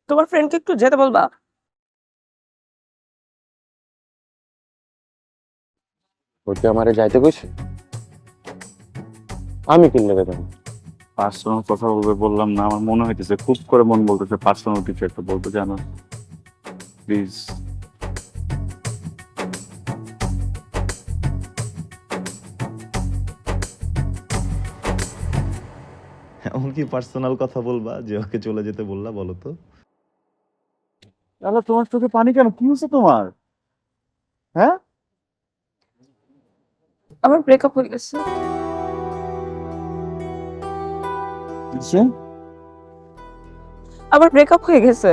তোমার ফ্রেন্ডকে একটু যেতে বলবা। ওকে আমারে যাইতে কইছে, আমি কিনলে বেতন। পার্সোনাল কথা বলবে বললাম না, আমার মনে হইতেছে খুব করে মন বলতেছে পার্সোনাল কিছু একটা বলতে, জানো প্লিজ। এমন কি পার্সোনাল কথা বলবা যে ওকে চলে যেতে বললা, বলো তো? তাহলে তোমার চোখে পানি কেন? কি হয়েছে তোমার? হ্যাঁ, আমার ব্রেকআপ হয়ে গেছে। আমার ব্রেকআপ হয়ে গেছে।